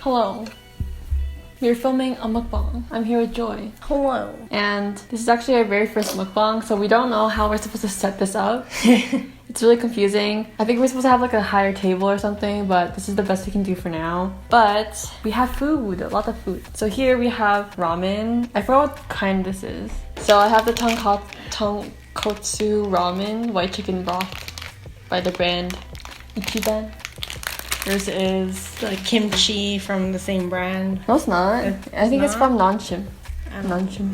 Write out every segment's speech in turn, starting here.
Hello. We're filming a mukbang. I'm here with Joy. Hello. And this is actually our very first mukbang, so we don't know how we're supposed to set this up. It's really confusing. I think we're supposed to have like a higher table or something, but this is the best we can do for now. But we have food, a lot of food. So here we have ramen. I forgot what kind this is. So I have the tonkotsu ramen, white chicken broth by the brand Ichiban. Yours is Like kimchi from the same brand. No, it's not. I think it's from Nanshim. Nanshim.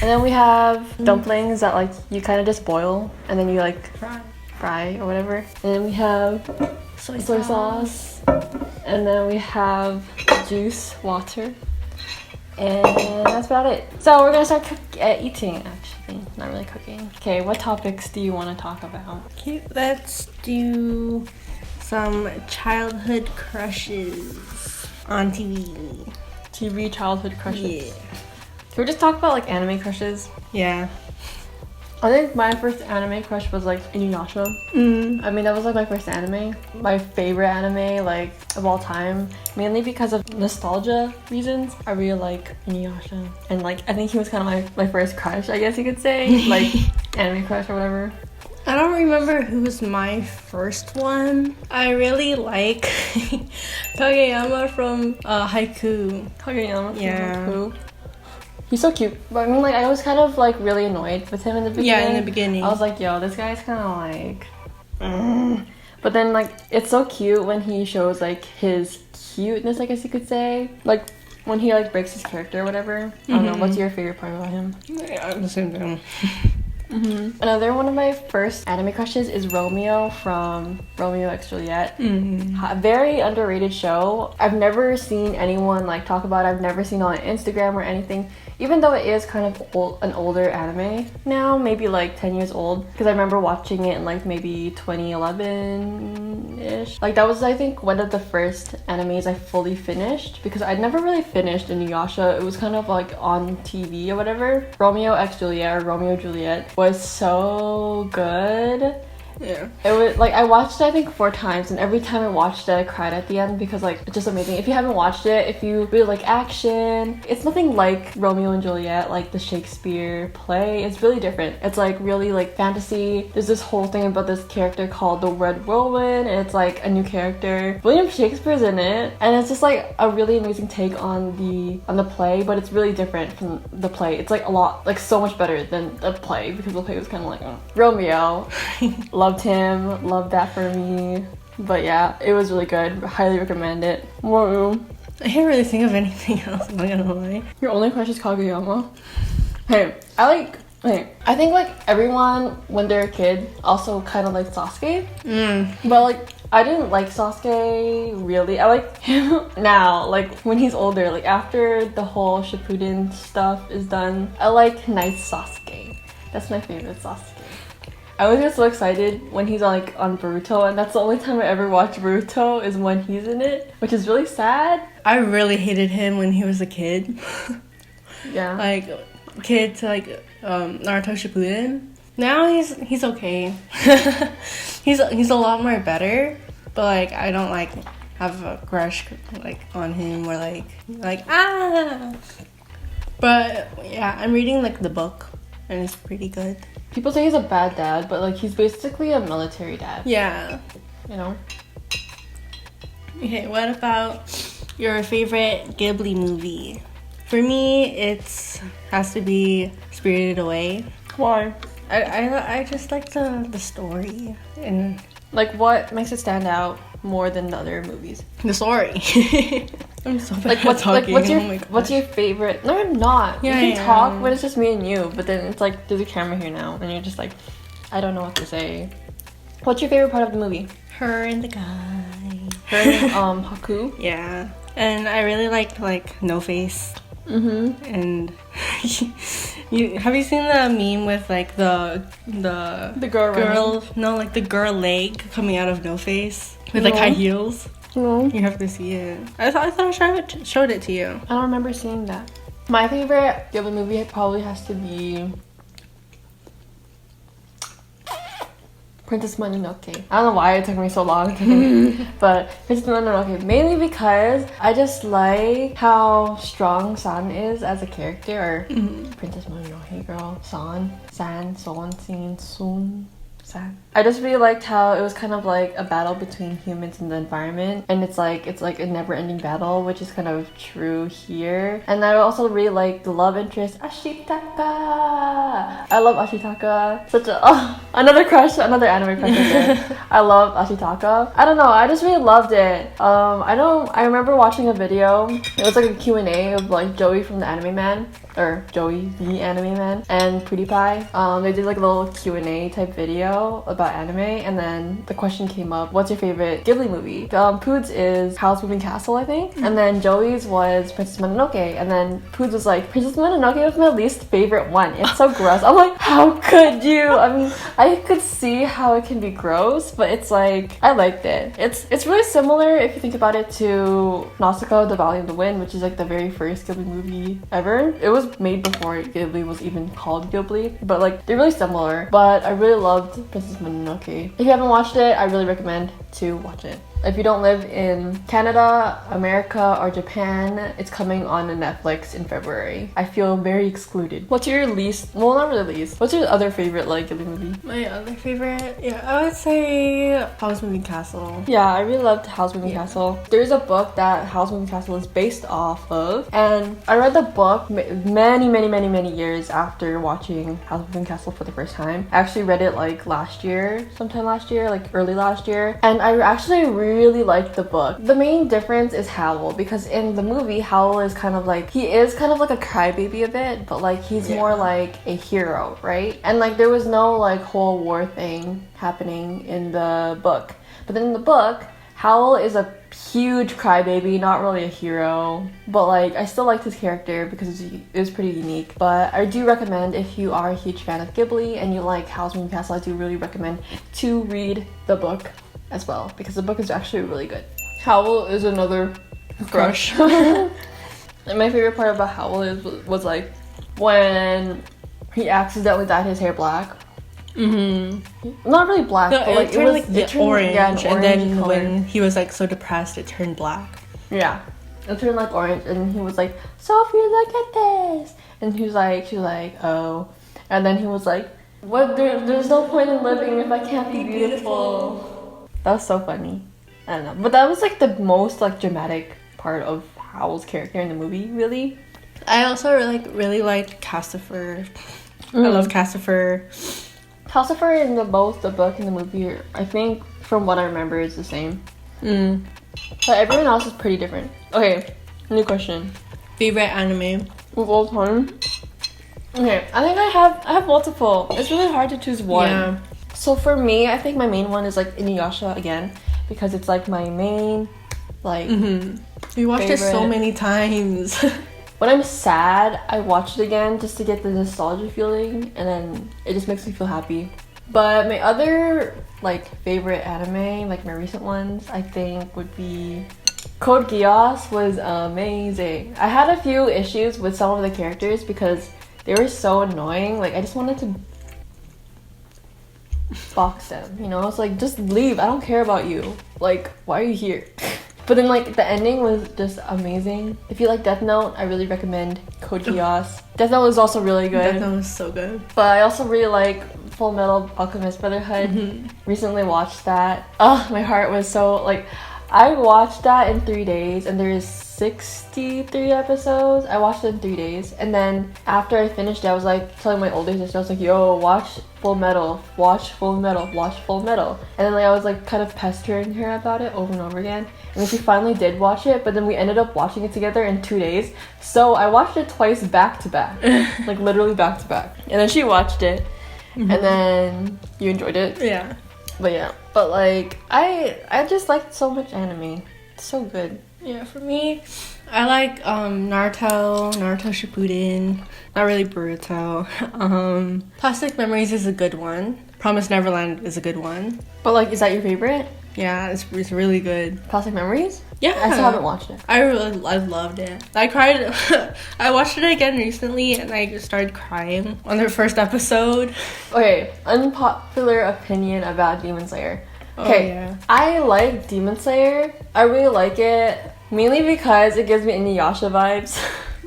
And then we have dumplings that like you kind of just boil and then you like fry or whatever. And then we have soy sauce. And then we have juice, water. And that's about it. So we're gonna start eating actually, not really cooking. Okay, what topics do you want to talk about? Okay, let's do some childhood crushes on TV. TV childhood crushes. Yeah. Can we just talk about like anime crushes? Yeah. I think my first anime crush was like Inuyasha. I mean, that was like my first anime. My favorite anime like of all time. Mainly because of nostalgia reasons. I really like Inuyasha. And like, I think he was kind of my first crush, I guess you could say. Like, anime crush or whatever. I don't remember who was my first one. I really like Kageyama from Haiku. Kageyama from Yeah. Haiku. He's so cute. But I mean, like, I was kind of like really annoyed with him in the beginning. Yeah, in the beginning. I was like, yo, this guy's kind of like... But then like, it's so cute when he shows like his cuteness, I guess you could say. Like, when he like breaks his character or whatever. I don't know, what's your favorite part about him? Yeah, the same thing. Another one of my first anime crushes is Romeo from Romeo x Juliet. A very underrated show. I've never seen anyone like talk about it. I've never seen it on Instagram or anything. Even though it is kind of an older anime now, maybe like 10 years old. Because I remember watching it in like maybe 2011-ish. Like that was, I think, one of the first animes I fully finished. Because I'd never really finished Inuyasha. It was kind of like on TV or whatever. Romeo x Juliet or Romeo Juliet was so good. Yeah. It was like, I watched it I think 4 times, and every time I watched it I cried at the end because like it's just amazing. If you haven't watched it, if you really like action, it's nothing like Romeo and Juliet, like the Shakespeare play. It's really different. It's like really like fantasy. There's this whole thing about this character called the Red Whirlwind, and it's like a new character. William Shakespeare's in it, and it's just like a really amazing take on the play, but it's really different from the play. It's like a lot, like so much better than the play, because the play was kind of like Romeo. Loved him, loved that for me. But yeah, it was really good. Highly recommend it. Whoa. I can't really think of anything else, I'm not gonna lie. Your only crush is Kageyama? I think like everyone when they're a kid also kind of like Sasuke. But like I didn't like Sasuke really. I like him now, like when he's older, like after the whole Shippuden stuff is done. I like nice Sasuke. That's my favorite Sasuke. I always get so excited when he's like on Boruto, and that's the only time I ever watch Boruto is when he's in it, which is really sad. I really hated him when he was a kid. Yeah. Like, kid to like Naruto Shippuden. Now he's okay. he's a lot more better, but like I don't like have a crush like on him or like ah. But yeah, I'm reading like the book and it's pretty good. People say he's a bad dad, but like he's basically a military dad. Yeah. You know? Okay, what about your favorite Ghibli movie? For me, has to be Spirited Away. Why? I just like the story and Like what makes it stand out more than the other movies? the story. I'm so bad Like at talking. what's your favorite? No, you're not. Yeah, you I can talk am. when it's just me and you, but then it's like there's a camera here now, and you're just like, I don't know what to say. What's your favorite part of the movie? Her and the guy. Her and Haku. Yeah, and I really like No Face. And have you seen the meme with like the girl running? No, like the girl leg coming out of No Face with like high heels? No. You have to see it. I thought I showed it to you. I don't remember seeing that. My favorite Ghibli movie probably has to be Princess Mononoke. I don't know why it took me so long to think, but Princess Mononoke, mainly because I just like how strong San is as a character, or Princess Mononoke girl, San, Sun. I just really liked how it was kind of like a battle between humans and the environment, and it's like a never-ending battle, which is kind of true here. And I also really like the love interest, Ashitaka. I love Ashitaka. Such a another crush, another anime crush right there. I love Ashitaka. I don't know, I just really loved it. I remember watching a video. It was like a Q&A of like Joey from the Anime Man, or Joey the Anime Man, and PewDiePie. They did like a little Q&A type video about anime, and then the question came up, what's your favorite Ghibli movie? Poods is Howl's Moving Castle, I think, and then Joey's was Princess Mononoke, and then Poods was like, Princess Mononoke was my least favorite one. It's so gross. I'm like, how could you? I mean, I could see how it can be gross, but it's like, I liked it. It's really similar if you think about it to Nausicaa, The Valley of the Wind, which is like the very first Ghibli movie ever. It was made before Ghibli was even called Ghibli, but like they're really similar. But I really loved Princess Mononoke. If you haven't watched it, I really recommend to watch it. If you don't live in Canada, America, or Japan, it's coming on Netflix in February. I feel very excluded. What's your least, well, not really least, what's your other favorite like Ghibli movie? My other favorite, I would say Howl's Moving Castle. Yeah, I really loved Howl's Moving Castle. There's a book that Howl's Moving Castle is based off of, and I read the book many years after watching Howl's Moving Castle for the first time. I actually read it like sometime last year, like early last year, and I actually really liked the book. The main difference is Howl, because in the movie, Howl is kind of like, he is kind of like a crybaby a bit, but like he's more like a hero, right? And like there was no like whole war thing happening in the book. But then in the book, Howl is a huge crybaby, not really a hero, but like I still liked his character because it was pretty unique. But I do recommend, if you are a huge fan of Ghibli and you like Howl's Moving Castle, I do really recommend to read the book as well, because the book is actually really good. Howl is another crush. And my favorite part about Howl was like when he accidentally dyed his hair black. Not really black, No, but like it turned orange, yeah, an and then color. when he was like so depressed, it turned black. Yeah, it turned like orange, and he was like, Sophie, look at this, and she's like, oh, and then he was like, what? There's no point in living if I can't be beautiful. That was so funny. I don't know, but that was like the most like dramatic part of Howl's character in the movie, really. I also really liked Castifer. I love Castifer. Calcifer in both the book and the movie, I think from what I remember, is the same. But everyone else is pretty different. Okay, new question. Favorite anime Of all time? Okay, I think I have multiple. It's really hard to choose one. Yeah. So for me, I think my main one is like Inuyasha again, because it's like my main like We watched it so favorite. many times. When I'm sad, I watch it again just to get the nostalgia feeling, and then it just makes me feel happy. But my other like favorite anime, like my recent ones, I think would be Code Geass. Was amazing. I had a few issues with some of the characters because they were so annoying. Like I just wanted to box them, you know? It's like, just leave. I don't care about you. Like, why are you here? But then like the ending was just amazing. If you like Death Note, I really recommend Code Geass. Death Note is also really good. That was so good. But I also really like Full Metal Alchemist Brotherhood. Recently watched that. Oh, my heart was so like, I watched that in 3 days, and there's 63 episodes. I watched it in 3 days, and then after I finished it, I was like telling my older sister, I was like, yo, watch Full Metal, watch Full Metal, watch Full Metal. And then like I was like kind of pestering her about it over and over again. And then she finally did watch it, but then we ended up watching it together in 2 days. So I watched it twice back to back, like literally back to back. And then she watched it, and then you enjoyed it. Yeah. But yeah, but like I just liked so much anime. It's so good. Yeah, for me, I like Naruto Shippuden, not really Boruto. Plastic Memories is a good one. Promised Neverland is a good one. But like, is that your favorite? Yeah, it's really good. Classic Memories? Yeah. I still haven't watched it. I loved it. I cried. I watched it again recently and I just started crying on the first episode. Okay, unpopular opinion about Demon Slayer. Okay, yeah. I like Demon Slayer. I really like it. Mainly because it gives me Inuyasha vibes.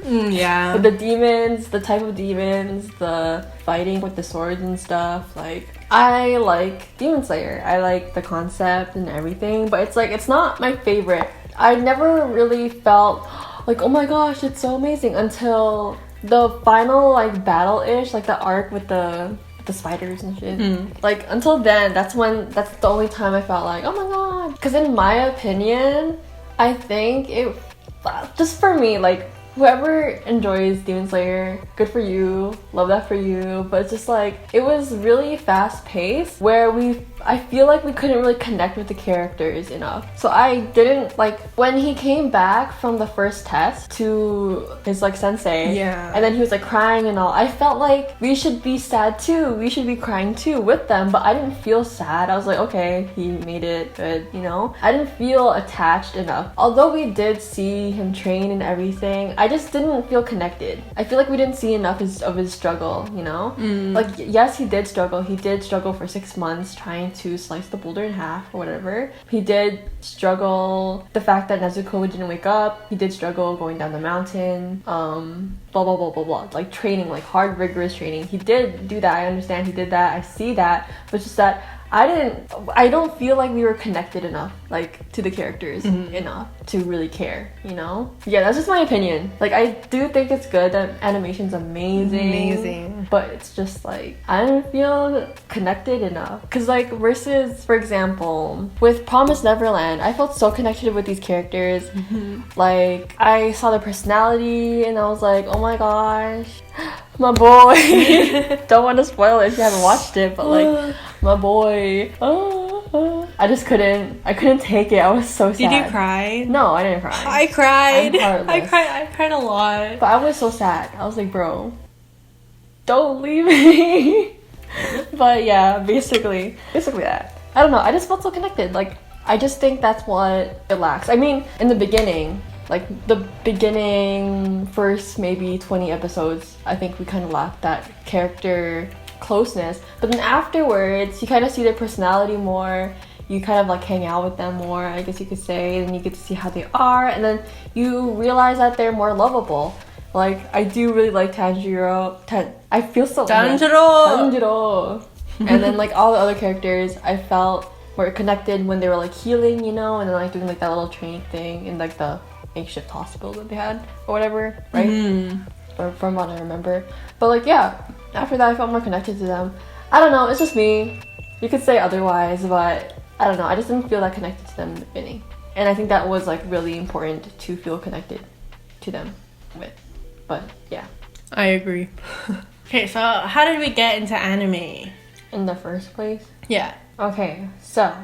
Yeah. With the demons, the type of demons, the fighting with the swords and stuff. Like, I like Demon Slayer. I like the concept and everything, but it's not my favorite. I never really felt like, oh my gosh, it's so amazing until the final like battle-ish, like the arc with the spiders and shit. Like, until then, that's the only time I felt like, oh my god. Because in my opinion, I think it, just for me, like, whoever enjoys Demon Slayer, good for you, love that for you, but it's just like, it was really fast paced where I feel like we couldn't really connect with the characters enough. So I didn't, like, when he came back from the first test to his like sensei, Yeah. and then he was like crying and all, I felt like we should be sad too, we should be crying too with them, but I didn't feel sad. I was like, okay, he made it good, you know? I didn't feel attached enough. Although we did see him train and everything, I just didn't feel connected. I feel like we didn't see enough of his struggle, you know? Like, yes, he did struggle. He did struggle for 6 months trying to slice the boulder in half or whatever. He did struggle the fact that Nezuko didn't wake up. He did struggle going down the mountain. Blah, blah, blah, blah, blah. Like, training, like hard, rigorous training. He did do that. I understand he did that. I see that. But it's just that I don't feel like we were connected enough, like, to the characters enough to really care, you know? Yeah, that's just my opinion. Like, I do think it's good. The animation's amazing. But it's just like, I didn't feel connected enough. Because, like, versus, for example, with Promised Neverland, I felt so connected with these characters. Like, I saw their personality and I was like, oh my gosh, my boy. Don't want to spoil it if you haven't watched it, but like, my boy. I just couldn't. I couldn't take it. I was so sad. Did you cry? No, I didn't cry. I cried. I cried a lot. But I was so sad. I was like, bro, don't leave me. But yeah, basically that. I don't know. I just felt so connected. Like, I just think that's what it lacks. I mean, in the beginning, like the beginning first maybe 20 episodes, I think we kind of lacked that character closeness, but then afterwards you kind of see their personality more, you kind of like hang out with them more, I guess you could say, and you get to see how they are, and then you realize that they're more lovable. Like, I do really like Tanjiro. I feel so Tanjiro. And then like all the other characters, I felt more connected when they were like healing, you know, and then like doing like that little training thing in like the makeshift hospital that they had or whatever, right? Or from what I remember. But like, yeah, after that I felt more connected to them. I don't know, it's just me. You could say otherwise, but I don't know, I just didn't feel that connected to them in the beginning. And I think that was like really important to feel connected to them with. But yeah. I agree. Okay, so how did we get into anime? In the first place? Yeah. Okay, so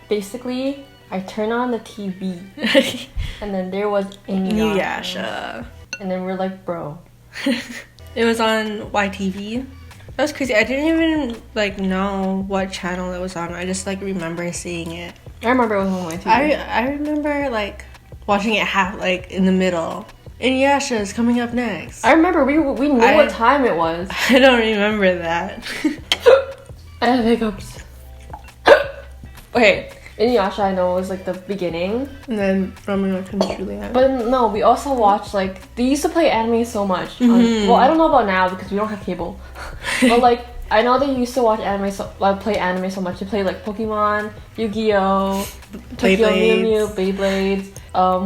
basically I turned on the TV and then there was Inuyasha. And then we're like, bro. It was on YTV. That was crazy. I didn't even like know what channel it was on. I just like remember seeing it. I remember it was on YTV. I remember like watching it half like in the middle. Inuyasha is coming up next. I remember we knew what time it was. I don't remember that. I have hiccups. Okay, Inuyasha I know was like the beginning. And then Ramen Mukbang. But no, we also watched like, they used to play anime so much. Well, I don't know about now because we don't have cable. But like, I know they used to watch anime, play anime so much. They play like Pokemon, Yu-Gi-Oh, Tokyo Mew Mew, Beyblades.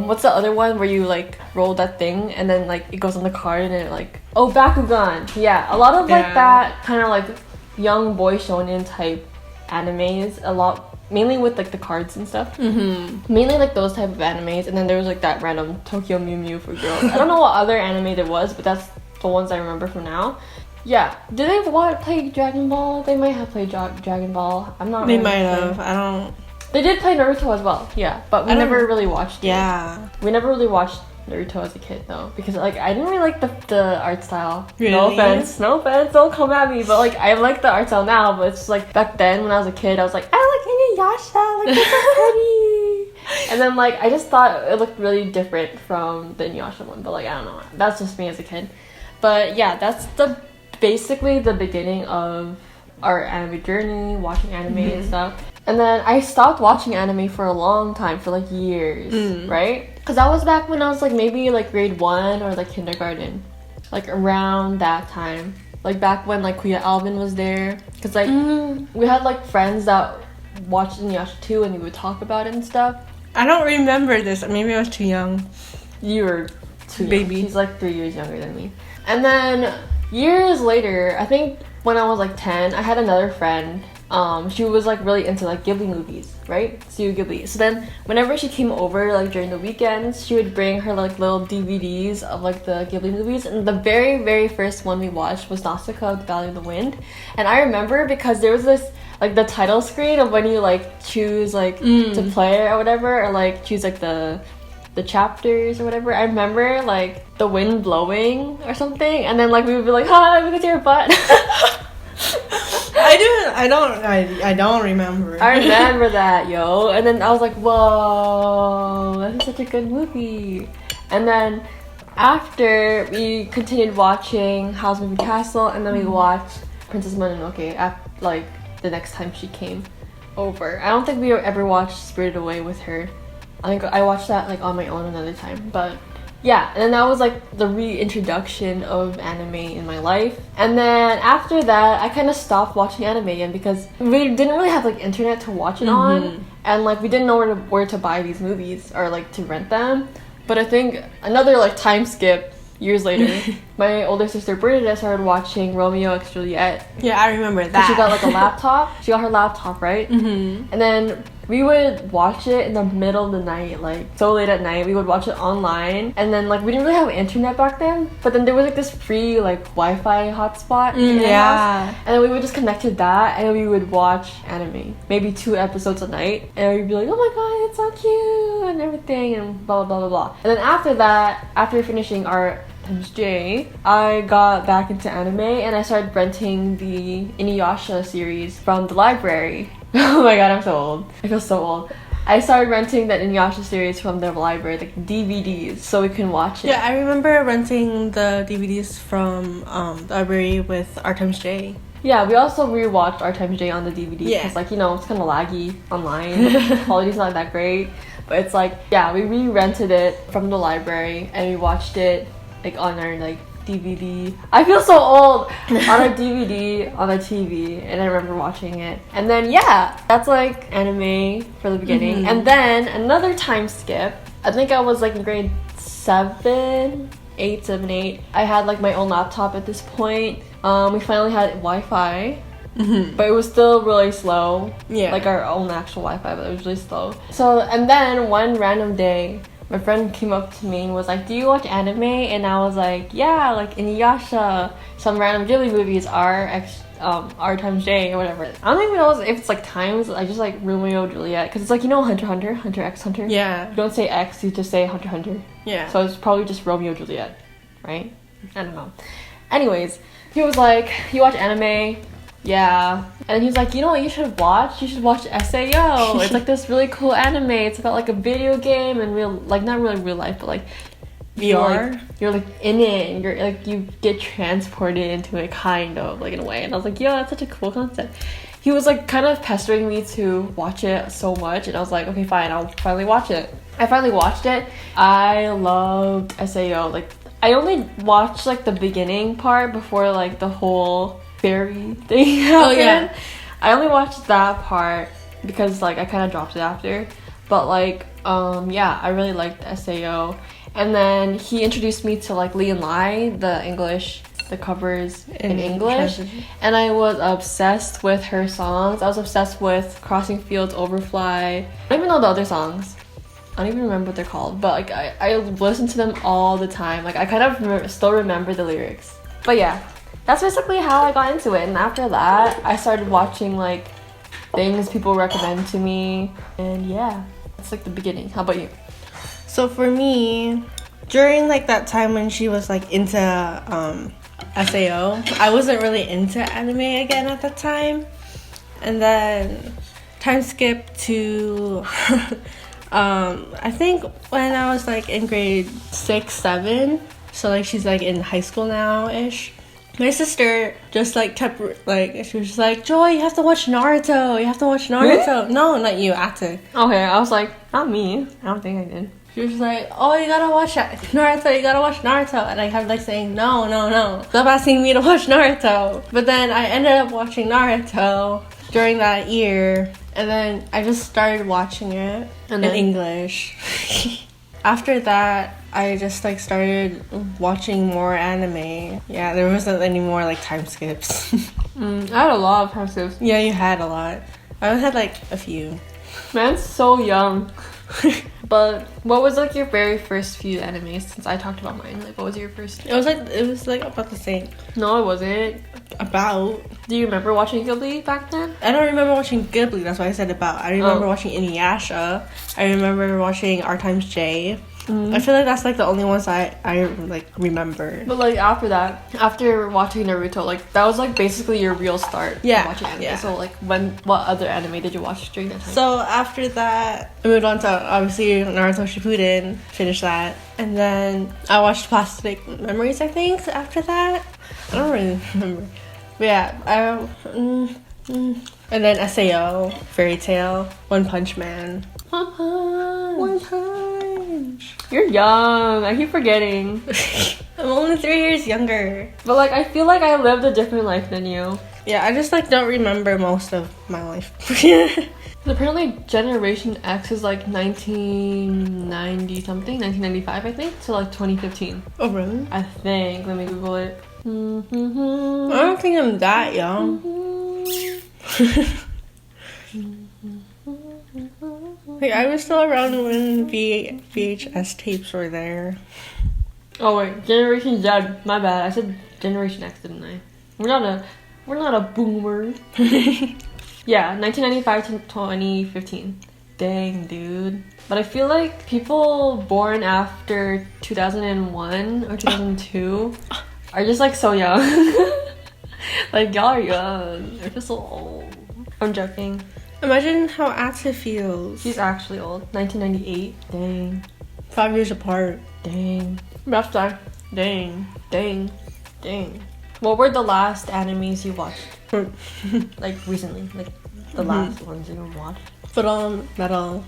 What's the other one where you like roll that thing and then like it goes on the card and it like, oh, Bakugan. Yeah, a lot of like that kind of like young boy shonen type animes. A lot. Mainly with like the cards and stuff. Mainly like those type of animes, and then there was like that random Tokyo Mew Mew for girls. I don't know what other anime there was, but that's the ones I remember from now. Yeah, did they play Dragon Ball? They might have played Dragon Ball. I'm not. They might have. I don't. They did play Naruto as well. Yeah, but we never really watched it. Yeah, we never really watched Naruto as a kid though, because like I didn't really like the art style. Really? No offense, don't come at me, but like I like the art style now, but it's just like back then when I was a kid I was like, I like Inuyasha, like they're so pretty. And then like I just thought it looked really different from the Inuyasha one, but like I don't know, that's just me as a kid. But yeah, that's basically the beginning of our anime journey, watching anime and stuff. And then I stopped watching anime for a long time, for like years, right? Because that was back when I was like maybe like grade 1 or like kindergarten, like around that time. Like back when like Kuya Alvin was there, because like we had like friends that watched Inuyasha too, and we would talk about it and stuff. I don't remember this. Maybe I was too young. You were too baby. Young. She's like 3 years younger than me. And then years later, I think when I was like 10, I had another friend. She was like really into like Ghibli movies, right? Studio Ghibli. So then whenever she came over like during the weekends, she would bring her like little DVDs of like the Ghibli movies, and the very, very first one we watched was Nausicaa, The Valley of the Wind. And I remember because there was this like the title screen of when you like choose like to play or whatever, or like choose like the chapters or whatever. I remember like the wind blowing or something, and then like we would be like, hi, look at your butt. I don't remember. I remember that, yo. And then I was like, whoa, this is such a good movie. And then after we continued watching Howl's Moving Castle, and then we watched Princess Mononoke like the next time she came over. I don't think we ever watched Spirited Away with her. I think I watched that like on my own another time, but yeah. And then that was like the reintroduction of anime in my life. And then after that, I kind of stopped watching anime again because we didn't really have like internet to watch it on, and like we didn't know where to buy these movies or like to rent them. But I think another like time skip years later, my older sister Bernadette started watching Romeo x Juliet. Yeah, I remember that. She got like a laptop. She got her laptop, right? And then we would watch it in the middle of the night, like so late at night. We would watch it online, and then like we didn't really have internet back then, but then there was like this free like Wi-Fi hotspot in the house, and then we would just connect to that, and we would watch anime, maybe 2 episodes a night, and we'd be like, oh my god, it's so cute and everything, and blah blah blah blah blah. And then after that, after finishing our J, I got back into anime, and I started renting the Inuyasha series from the library. Oh my god, I'm so old. I feel so old. I started renting that Inuyasha series from the library, like DVDs, so we can watch it. Yeah, I remember renting the DVDs from the library with R times J. Yeah, we also rewatched R times J on the DVD because, like, you know, it's kind of laggy online. The quality's not that great. But it's like, yeah, we re-rented it from the library and we watched it, like, on our, like, DVD. I feel so old! On our DVD, on our TV, and I remember watching it. And then, yeah, that's, like, anime for the beginning. And then, another time skip. I think I was, like, in grade 7, 8. I had, like, my own laptop at this point. We finally had Wi-Fi, but it was still really slow. Yeah. Like our own actual Wi-Fi, but it was really slow. So, and then one random day, my friend came up to me and was like, do you watch anime? And I was like, yeah, like Inuyasha, some random Ghibli movies, R times J or whatever. I don't even know if it's like times. I just like Romeo Juliet, because it's like, you know, Hunter x Hunter. Yeah. You don't say X, you just say Hunter. Yeah. So it's probably just Romeo Juliet, right? I don't know. Anyways, he was like, you watch anime? Yeah. And he was like, you know what you should watch? You should watch SAO. It's like this really cool anime. It's about like a video game and real, like not really real life, but like VR. You're like in it and you're like, you get transported into it kind of like in a way. And I was like, yo, that's such a cool concept. He was like kind of pestering me to watch it so much, and I was like, okay, fine, I'll finally watch it. I finally watched it. I loved SAO. Like, I only watched like the beginning part before like the whole fairy thing happened. Oh yeah. I only watched that part because like I kind of dropped it after. But like yeah, I really liked SAO. And then he introduced me to like Lee and Lai, the covers in English, and I was obsessed with her songs. I was obsessed with Crossing Fields, Overfly. I don't even know the other songs. I don't even remember what they're called, but like I listen to them all the time. Like I kind of still remember the lyrics. But yeah, that's basically how I got into it. And after that, I started watching like things people recommend to me, and yeah, that's like the beginning. How about you? So for me, during like that time when she was like into SAO, I wasn't really into anime again at that time. And then time skip to I think when I was like in grade 6, 7. So like she's like in high school now ish. My sister just like kept like, she was just like, Joy, you have to watch Naruto. You have to watch Naruto. Really? No, not you, Ate. Okay, I was like, not me. I don't think I did. She was just like, oh, you gotta watch Naruto. You gotta watch Naruto. And I kept like saying, no. Stop asking me to watch Naruto. But then I ended up watching Naruto during that year. And then I just started watching it in English. After that, I just like started watching more anime. Yeah, there wasn't any more like time skips. I had a lot of time skips. Yeah, you had a lot. I had like a few. Man's so young. But what was like your very first few animes? Since I talked about mine, like what was your first? It was like about the same. No, it wasn't. About. Do you remember watching Ghibli back then? I don't remember watching Ghibli. That's why I said about. I remember watching Inuyasha. I remember watching R times J. I feel like that's like the only ones I like remember. But like after that, after watching Naruto, like that was like basically your real start. Yeah, watching anime. yeah. So like what other anime did you watch during that time? So after that, I moved on to obviously Naruto Shippuden. Finished that, and then I watched Plastic Memories. I think after that, I don't really remember. But yeah, and then SAO, Fairy Tail, One Punch Man. One Punch. You're young. I keep forgetting. I'm only 3 years younger. But like I feel like I lived a different life than you. Yeah, I just like don't remember most of my life. Apparently Generation X is like 1990 something, 1995 I think, to like 2015. Oh really? I think. Let me Google it. I don't think I'm that young. Like I was still around when VHS tapes were there. Oh wait, Generation Z. My bad. I said Generation X, didn't I? We're not a boomer. Yeah, 1995 to 2015. Dang, dude. But I feel like people born after 2001 or 2002 are just like so young. Like y'all are young. They're just so old. I'm joking. Imagine how Ata feels. She's actually old. 1998. Dang. 5 years apart. Dang. Rough time. Dang. What were the last animes you watched? Like recently, like the last ones you watched? Full Metal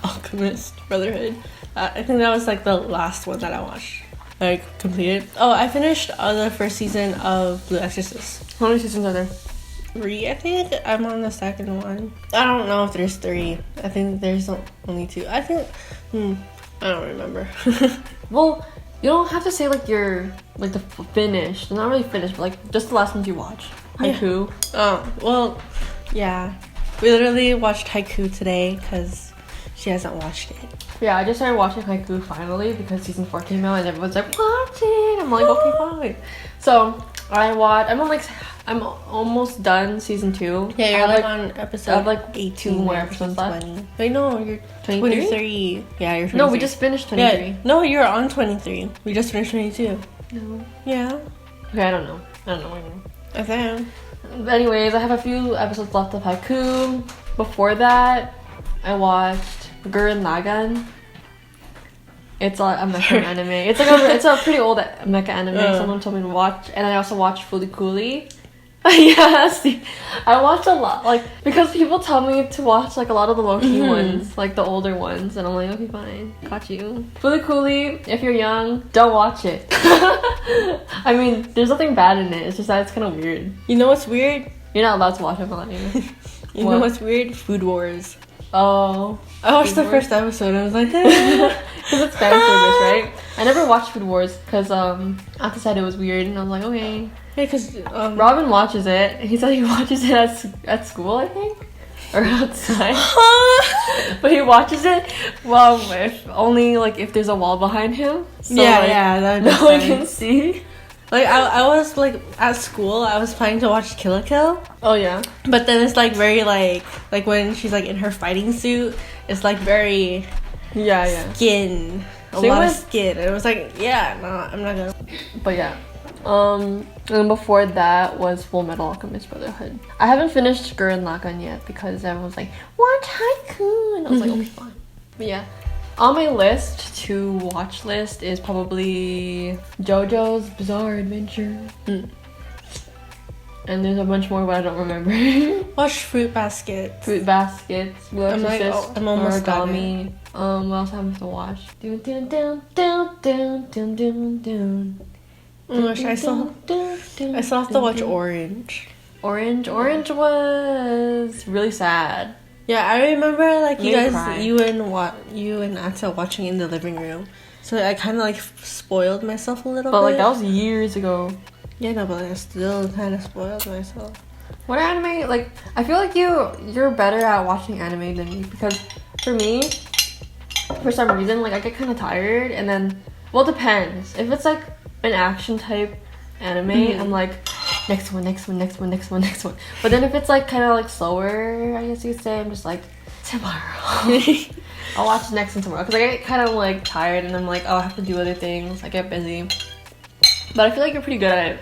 Alchemist Brotherhood. I think that was like the last one that I watched. Like completed. Oh, I finished the first season of Blue Exorcist. How many seasons are there? 3, I think. I'm on the second one. I don't know if there's 3. I think there's only 2. I think. I don't remember. Well, you don't have to say like you're like the finished. They're not really finished, but like just the last ones you watched. Haiku. Yeah. Oh well, yeah. We literally watched Haiku today because she hasn't watched it. Yeah, I just started watching Haiku finally because season 4 came out and everyone's like, watch it. I'm like, okay, fine. So I'm almost done season 2. Yeah, you're like on episode. I have like 18, 2 more episodes left. 20. Wait, no, you're 23. Yeah, you're 23. No, we just finished 23. Yeah, no, you're on 23. We just finished 22. No. Yeah. Okay, I don't know. I think. But anyways, I have a few episodes left of Haiku. Before that, I watched Gurren Lagann. It's a mecha anime. It's a pretty old mecha anime. Someone told me to watch, and I also watched Fooly Cooly. Yes, I watched a lot, like because people tell me to watch like a lot of the low-key ones, like the older ones, and I'm like, okay, fine, got you. Fooly Cooly, if you're young, don't watch it. I mean, there's nothing bad in it. It's just that it's kind of weird. You know what's weird? You're not allowed to watch it, Melania. You know what's weird? Food Wars. Oh. I watched the first episode and I was like, because it's fan service, right? I never watched Food Wars because Aka said it was weird, and I was like, okay. Yeah, because Robin watches it. He said he watches it at school, I think, or outside. But he watches it if there's a wall behind him. So, that no one can see. Like I was like at school, I was planning to watch Kill la Kill. Oh yeah. But then it's like very like when she's like in her fighting suit, it's like very yeah skin. A lot of skin. And it was like, I'm not gonna. But yeah. And before that was Full Metal Alchemist Brotherhood. I haven't finished Gurren Lagann yet because everyone's like, watch Haiku, and I was like, okay, fine. But yeah, on my list to watch list is probably JoJo's Bizarre Adventure. And there's a bunch more, but I don't remember. Watch Fruit Basket. Fruit Baskets, Blue Exorcist, I'm almost Origami. What else have to watch? Dun, dun, dun, dun, dun, dun, dun, dun. Oh my gosh, I still have to watch Orange. Orange was really sad. Yeah, I remember like Made me cry. you and Ata watching in the living room. So I kind of like spoiled myself a little bit. But like that was years ago. Yeah, no, but I still kind of spoiled myself. What anime? Like I feel like you're better at watching anime than me because for me, for some reason, like I get kind of tired and then well, it depends. If it's like an action type anime, I'm like next one. But then if it's like kind of like slower, I guess you could say, I'm just like tomorrow. I'll watch the next one tomorrow because I get kind of like tired and I'm like, oh, I have to do other things. I get busy. But I feel like you're pretty good at it.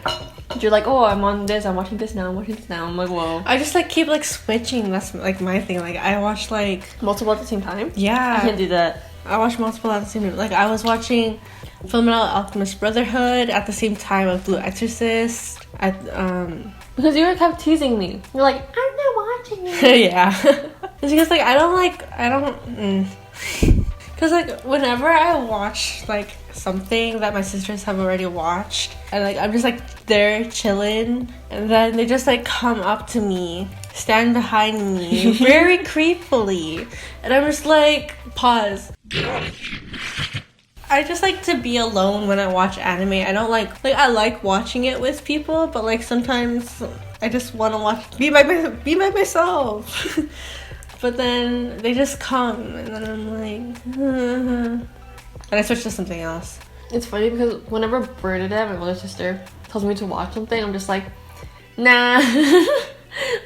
You're like, oh, I'm on this. I'm watching this now. I'm like, whoa. I just like keep like switching. That's like my thing. Like I watch like Multiple at the same time? Yeah. I can't do that. I watch multiple at the same time. Like I was watching Full Metal Alchemist Brotherhood at the same time with Blue Exorcist. Because you kept teasing me. You're like, I'm not watching it. Yeah. It's because like I don't. Because like whenever I watch like something that my sisters have already watched, and like I'm just like there chilling, and then they just like come up to me, stand behind me very creepily, and I'm just like pause. I just like to be alone when I watch anime. I don't like I like watching it with people, but like sometimes I just want to be by myself. But then they just come, and then I'm like, and I switch to something else. It's funny because whenever Bernadette, my older sister, tells me to watch something, I'm just like, nah. I'm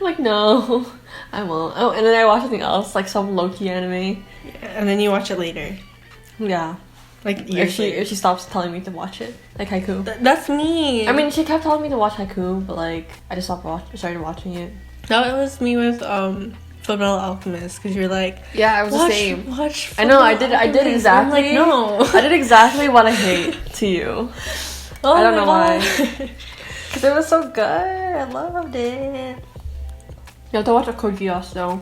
like, no, I won't. Oh, and then I watch something else, like some low-key anime. Yeah, and then you watch it later. Yeah. Like if she stops telling me to watch it, like Haiku. That's me. I mean, she kept telling me to watch Haiku, but like I just started watching it. No, it was me with Full Metal Alchemist, because you're like, yeah, I was the same. Watch. I know. I did exactly. I'm like, no. I did exactly what I hate to you. Oh, I don't know why. Because it was so good. I loved it. You have to watch a Code Geass though.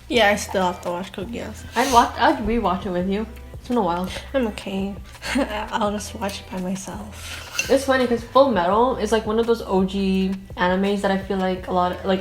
Yeah, I still have to watch Code Geass. I'd rewatch it with you. It's been a while. I'm okay. I'll just watch it by myself. It's funny because Full Metal is like one of those OG animes that I feel like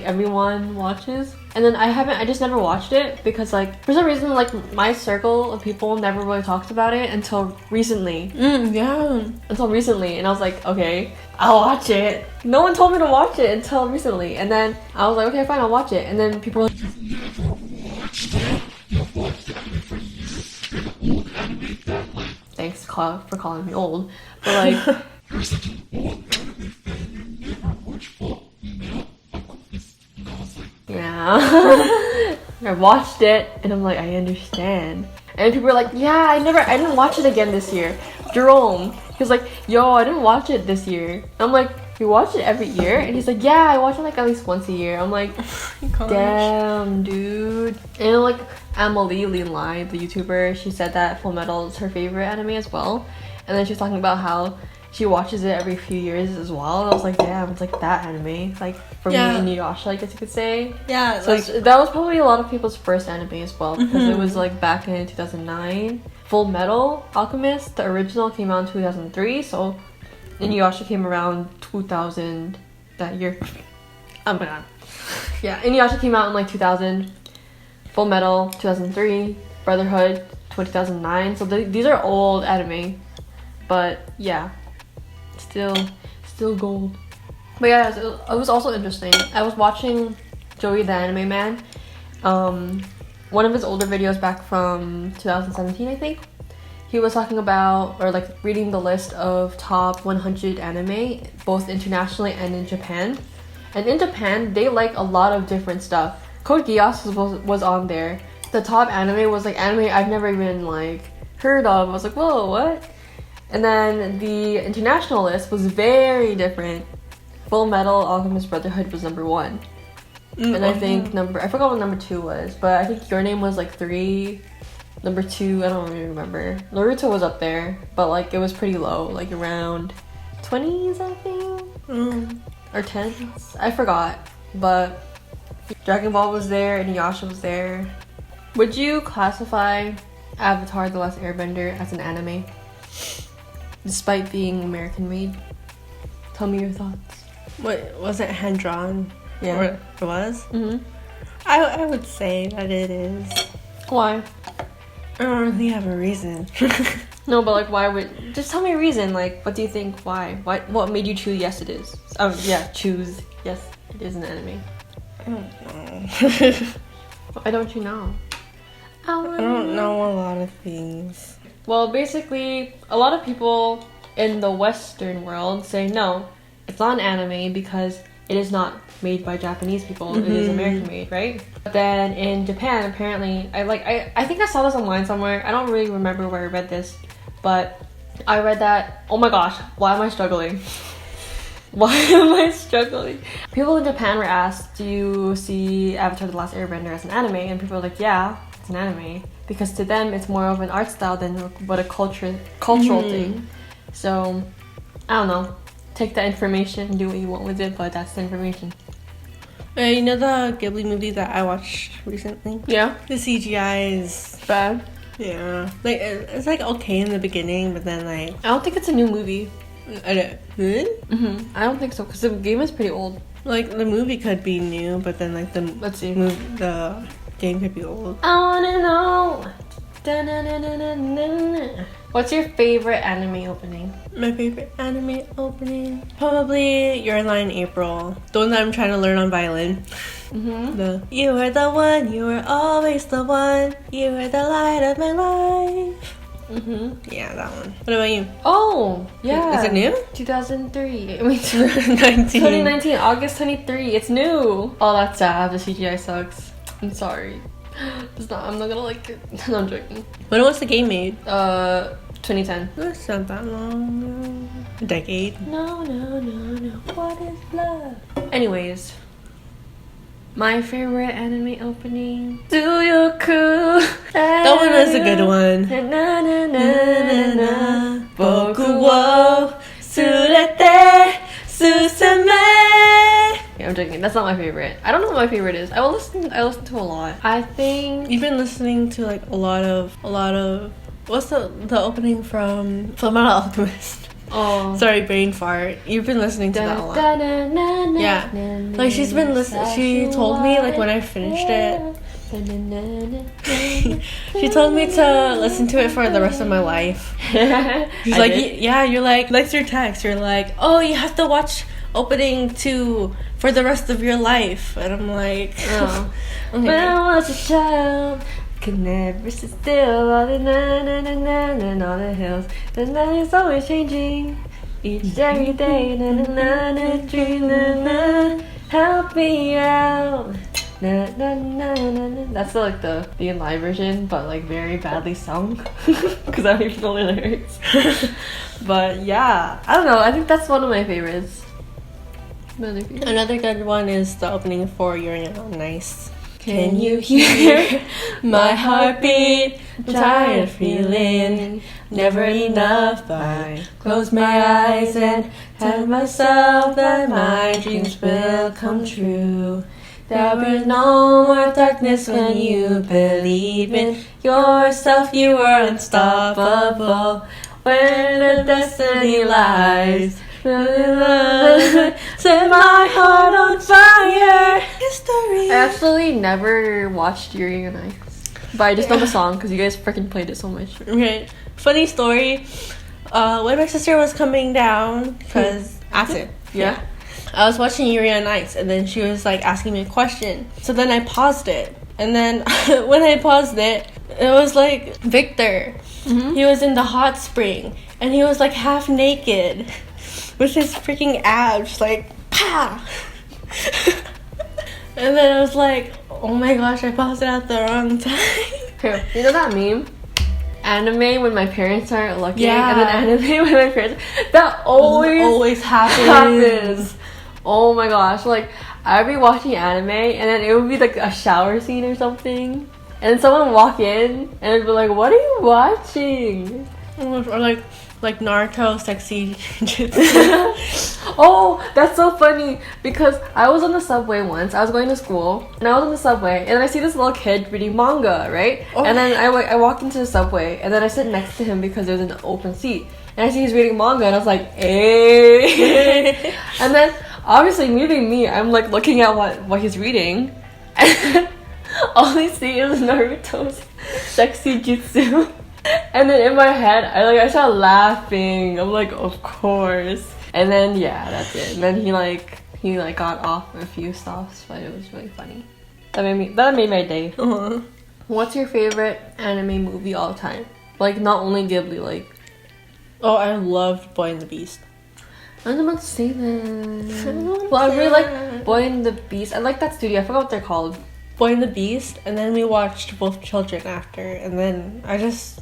everyone watches. And then I just never watched it because like for some reason like my circle of people never really talked about it until recently. Yeah. Until recently, and I was like, okay, I'll watch it. No one told me to watch it until recently, and then I was like, okay, fine, I'll watch it. And then people were like, you've never watched it. You've watched the anime for years. Old anime that like. Thanks for calling me old, but like. You're such an old anime fan. You never watched Full Metal Alchemist. And I was like, yeah. I watched it, and I'm like, I understand. And people were like, yeah, I didn't watch it again this year. Jerome, he was like, yo, I didn't watch it this year. I'm like, you watch it every year? And he's like, yeah, I watch it like at least once a year. I'm like, damn, dude. And like Amelie Lean Lai, the YouTuber, she said that Full Metal is her favorite anime as well. And then she was talking about how she watches it every few years as well. And I was like, damn, it's like that anime. Like for me and Inuyasha, I guess you could say. Yeah. So like, that was probably a lot of people's first anime as well because it was like back in 2009. Full Metal Alchemist, the original, came out in 2003. So Inuyasha came around 2000 that year. Oh my god. Yeah, Inuyasha came out in like 2000. Full Metal 2003. Brotherhood 2009. So these are old anime, but yeah, still gold. But yeah, it was also interesting. I was watching Joey the Anime Man, one of his older videos back from 2017, I think. He was talking about, or like reading the list of top 100 anime, both internationally and in Japan. And in Japan, they like a lot of different stuff. Code Geass was on there. The top anime was like anime I've never even like heard of. I was like, whoa, what? And then the international list was very different. Full Metal Alchemist Brotherhood was number 1. And I think I forgot what number 2 was, but I think Your Name was like 3. Number 2, I don't really remember. Naruto was up there, but like it was pretty low, like around 20s, I think. Or 10s. I forgot. But Dragon Ball was there, and Inuyasha was there. Would you classify Avatar: The Last Airbender as an anime? Despite being American made? Tell me your thoughts. What was it, hand drawn? Yeah. Or it was? Mm-hmm. I would say that it is. Why? I don't really have a reason. No, but like, why would... Just tell me a reason. Like, what do you think? Why? What made you choose yes it is? Choose yes it is an anime. I don't know. Why don't you know? I don't know a lot of things. Well, basically, a lot of people in the Western world say no, it's not an anime because it is not made by Japanese people. It is American made, right? But then in Japan, apparently, I think I saw this online somewhere. I don't really remember where I read this, but I read that. Oh my gosh, why am I struggling? Why am I struggling? People in Japan were asked, do you see Avatar: The Last Airbender as an anime? And people were like, yeah, it's an anime. Because to them, it's more of an art style than what a cultural thing. So, I don't know. Take that information and do what you want with it, but that's the information. You know the Ghibli movie that I watched recently? Yeah. The CGI is Bad. Yeah. Like, it's like okay in the beginning, but then like... I don't think it's a new movie. Really? I don't think so, because the game is pretty old. Like, the movie could be new, but then like the... Let's see. The game could be old. I wanna know. What's your favorite anime opening? My favorite anime opening? Probably Your Line April. The one that I'm trying to learn on violin. The you are the one, you are always the one, you are the light of my life. Yeah, that one. What about you? Oh, yeah. Is it new? 2003. I mean, 2019. 2019, August 23. It's new. Oh, that's sad. The CGI sucks. I'm sorry. I'm not gonna like it. No, I'm joking. When was the game made? 2010. That's not that long. A decade. No. What is love? Anyways, my favorite anime opening. Do you cool? That one was a good one. Boku wo surete susame. Yeah, I'm joking. That's not my favorite. I don't know what my favorite is. I listen to a lot. I think You've been listening to like a lot of what's the opening from Fullmetal Alchemist? Oh, Sorry, brain fart. You've been listening to that a lot. Yeah. Like she's been listening. She told me like when I finished it. She told me to listen to it for the rest of my life. She's like, yeah, you're like your text. You're like, oh, you have to watch opening 2 for the rest of your life. And I'm like, oh. okay. When I was a child, could never sit still. All the and all the hills. The night is always changing. Each every day, dream, help me out. That's like the live version, but like very badly sung because I don't even know the lyrics. But yeah, I don't know. I think that's one of my favorites. Another good one is the opening for You're Nice. Can you hear my heartbeat? I'm tired of feeling never enough. I close my eyes and tell myself that my dreams will come true. There is no more darkness when you believe in yourself. You are unstoppable. Where the destiny lies, set my heart on fire. History. I actually never watched Yuri on Ice, but I just know the song because you guys freaking played it so much. Okay, funny story. When my sister was coming down, because acid. Yeah. I was watching Yuri on Ice, and then she was like asking me a question. So then I paused it, and then when I paused it, it was like Victor. He was in the hot spring, and he was like half naked, with his freaking abs like pow. And then I was like, oh my gosh, I paused it at the wrong time. You know that meme? anime when my parents aren't looking, Yeah. and then anime when my parents. That always happens. Oh my gosh! Like I'd be watching anime, and then it would be like a shower scene or something, and then someone would walk in, and it'd be like, "What are you watching?" Or like Naruto sexy jutsu. Oh, that's so funny because I was on the subway once. I was going to school and I was on the subway and then I see this little kid reading manga, right? Oh. And then I walked into the subway and then I sit next to him because there's an open seat. And I see he's reading manga and I was like, hey. And then obviously me being me, I'm like looking at what he's reading. And all I see is Naruto's sexy jutsu. And then in my head, I started laughing. I'm like, of course. And then yeah, that's it. And then he got off a few stops, but it was really funny. That made my day. Uh-huh. What's your favorite anime movie all time? Like not only Ghibli, like. Oh, I loved Boy and the Beast. I was about to say that. Well, I really like Boy and the Beast. I like that studio. I forgot what they're called. Boy and the Beast, and then we watched Wolf Children after, and then I didn't.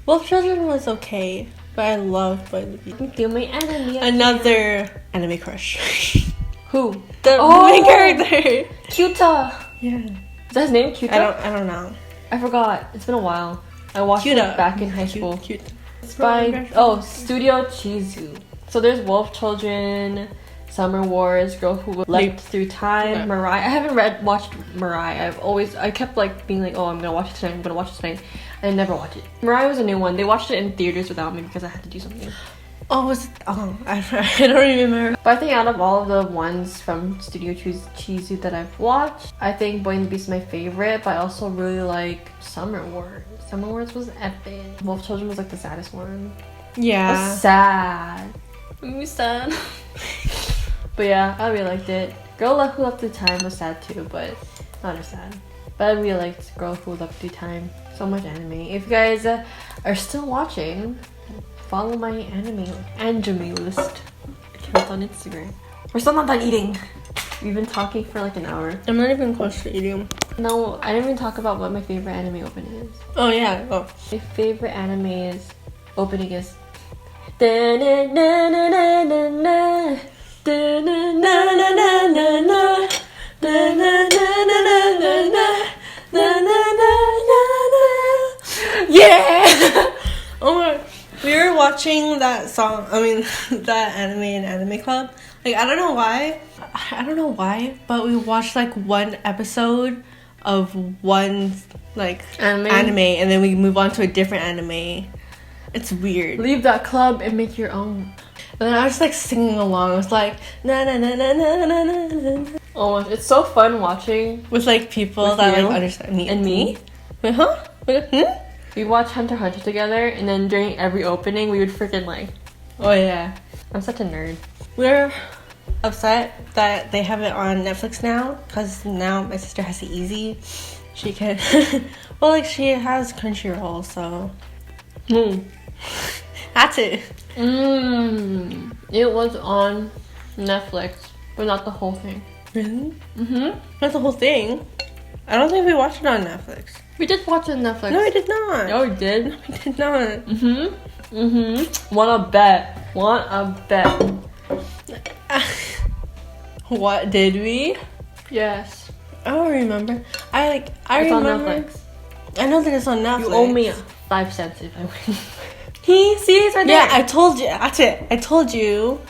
Wolf Children was okay, but I loved Boy and the Beast. Do my enemy. Another anime crush. Who? The main character. Kyuta. Yeah. Is that his name? Kyuta? I don't know. I forgot. It's been a while. I watched it back in high school. Cute. It's by Studio Chizu. So there's Wolf Children, Summer Wars, Girl Who Leapt Through Time, Yeah. Mirai. I haven't watched Mirai. I kept like being like, oh, I'm gonna watch it tonight. I never watch it. Mirai was a new one. They watched it in theaters without me because I had to do something. I don't remember. But I think out of all of the ones from Studio Chizu that I've watched, I think Boy and the Beast is my favorite, but I also really like Summer Wars. Summer Wars was epic. Wolf Children was like the saddest one. It Yeah. was sad. Made me sad. But yeah, I really liked it. Girl Who Leapt Through Time was sad too, but not as sad. But I really liked Girl Who Leapt Through Time. So much anime. If you guys are still watching, follow my anime list account on Instagram. We're still not done eating. We've been talking for like an hour. I'm not even close to eating. No, I didn't even talk about what my favorite anime opening is. Oh yeah. Oh. My favorite opening is yeah. Oh my. We were watching that song. That anime in Anime Club. Like I don't know why, but we watched like one episode of one like anime, and then we move on to a different anime. It's weird. Leave that club and make your own. And then I was like singing along. I was like na na na na na na na na. Oh, it's so fun watching With like people with that you like understand me and me. Wait, huh? We watched Hunter x Hunter together, and then during every opening, we would freaking like. Oh yeah. I'm such a nerd. We're upset that they have it on Netflix now, because now my sister has it easy. She can, well, like she has Crunchyroll, so that's it. It was on Netflix, but not the whole thing. Really? Not the whole thing. I don't think we watched it on Netflix. We did watch it on Netflix. No, we did not. No, we did. No, we did not. Want a bet? What did we? Yes. I don't remember. I It's remember. on Netflix. I know that it's on Netflix. You owe me 5 cents if I win. See, it's right there. Yeah, I told you. That's it. I told you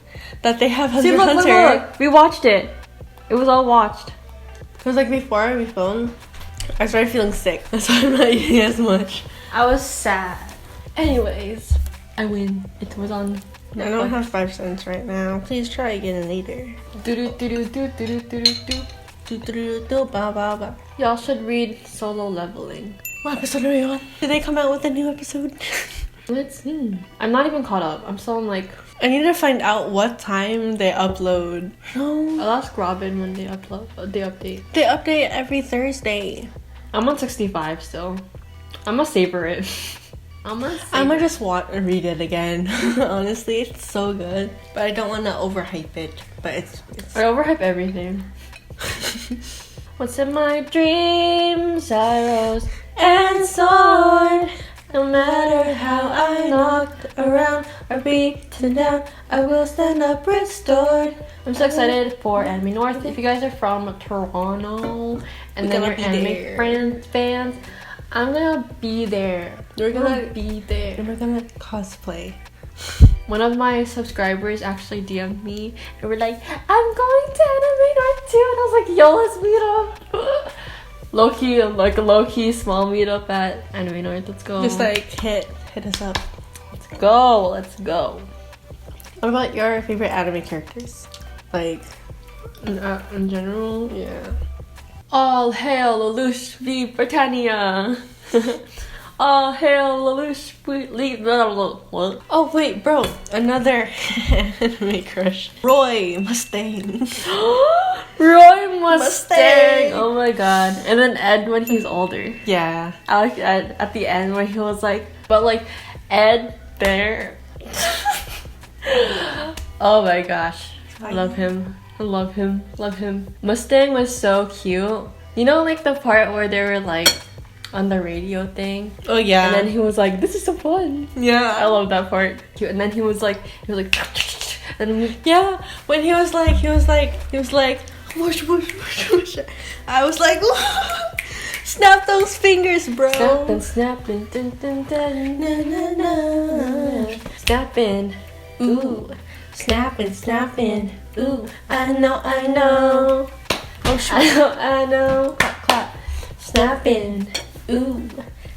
that they have Hunter See, x Hunter. look. We watched it. It was all watched. Because like before we filmed, I started feeling sick. That's why I'm not eating as much. I was sad. Anyways, I win. It was on Netflix. I don't have 5 cents right now. Please try again later. Y'all should read Solo Leveling. What episode are we on? Did they come out with a new episode? Let's see. I'm not even caught up. I'm still on like. I need to find out what time they upload. No. I'll ask Robin when they update. They update every Thursday. I'm on 65 still. I'm gonna savor it. I'm gonna just read it again. Honestly, it's so good. But I don't want to overhype it. But it's I overhype everything. What's in my dreams? Arrows and sword. No matter how I knocked around or beaten down, I will stand up restored. I'm so excited for Anime North. If you guys are from Toronto and then you're anime fans, I'm gonna be there. We're gonna be there. And we're gonna cosplay. One of my subscribers actually DM'd me and were like, I'm going to Anime North too. And I was like, yo, let's meet up. Low-key, like a low-key small meetup at Anime North. Let's go. Just like hit us up. Let's go. Let's go. What about your favorite anime characters? Like, In general? yeah. All hail Lelouch v Britannia. All hail Lelouch v... What? Oh wait, bro. Another anime crush. Roy Mustang. Roy Mustang! Oh my god. And then Ed when he's older. Yeah. I like Ed at the end when he was like, but like Ed there. Oh my gosh. I love him. I love him. Love him. Mustang was so cute. You know, like the part where they were like on the radio thing. Oh yeah. And then he was like, "This is so fun." I Yeah. love that part. Cute. And then he was like, and Yeah. When he was like, whoosh, whoosh, whoosh, whoosh. I was like, snap those fingers, bro. snapping, snapping, dun, dun, dun, Na, na, na. snapping. Ooh, Snapping, snapping. Ooh, I know. Oh, I know. clap, clap. Snapping. Ooh,